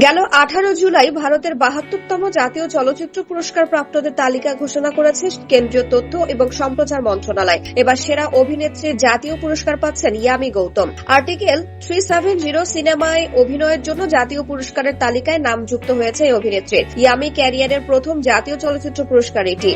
গেল 18 জুলাই ভারতের 72তম জাতীয় চলচ্চিত্র পুরস্কার প্রাপ্তদের তালিকা ঘোষণা করেছে কেন্দ্রীয় তথ্য এবং সম্প্রচার মন্ত্রণালয়। এবার সেরা অভিনেত্রীর জাতীয় পুরস্কার পাচ্ছেন ইয়ামি গৌতম। আর্টিকেল 370 সিনেমায় অভিনয়ের জন্য জাতীয় পুরস্কারের তালিকায় নাম যুক্ত হয়েছে এই অভিনেত্রীর। ইয়ামি ক্যারিয়ারের প্রথম জাতীয় চলচ্চিত্র পুরস্কার এটি।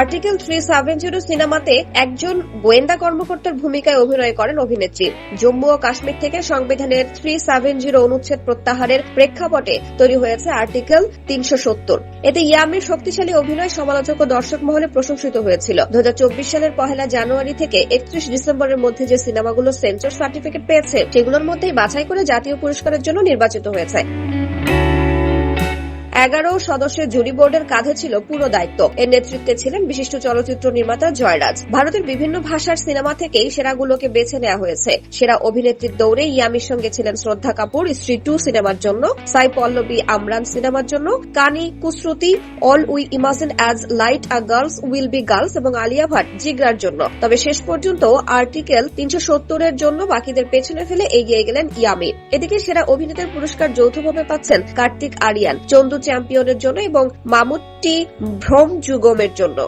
আর্টিকেল 370 সিনেমাতে একজন গোয়েন্দা কর্মকর্তার ভূমিকায় অভিনয় করেন অভিনেত্রী। জম্মু ও কাশ্মীর থেকে সংবিধানের 370 অনুচ্ছেদ প্রত্যাহারের প্রেক্ষাপটে তৈরি হয়েছে আর্টিকেল 370। এতে ইয়ামির শক্তিশালী অভিনয় সমালোচক ও দর্শক মহলে প্রশংসিত হয়েছিল। 2024 সালের 1 জানুয়ারি থেকে 31 ডিসেম্বরের মধ্যে যে সিনেমাগুলো সেন্সর সার্টিফিকেট পেয়েছে সেগুলোর মধ্যেই বাছাই করে জাতীয় পুরস্কারের জন্য নির্বাচিত হয়েছে। 11 সদস্যের জুরি বোর্ডের কাঁধে ছিল পুরো দায়িত্ব। এর নেতৃত্বে ছিলেন বিশিষ্ট চলচ্চিত্র নির্মাতা জয়রাজ। ভারতের বিভিন্ন ভাষার সিনেমা থেকেই সেরাগুলোকে বেছে নেওয়া হয়েছে। সেরা অভিনেত্রীর দৌড়ে ইয়ামির সঙ্গে ছিলেন শ্রদ্ধা কাপুর স্ত্রী 2 সিনেমার জন্য, সাই পল্লবী আমরান সিনেমার জন্য, Kani Kusruti all we imagine as light আ গার্লস উইল বি গার্লস এবং আলিয়া ভাট জিগরার জন্য। তবে শেষ পর্যন্ত আর্টিকেল 370 এর জন্য বাকিদের পেছনে ফেলে এগিয়ে গেলেন ইয়ামি। এদিকে সেরা অভিনেতার পুরস্কার যৌথভাবে পাচ্ছেন কার্তিক আরিয়ান চন্দু চ্যাম্পিয়নের জন্য এবং মামুট্টি ভ্রম যুগমের জন্য।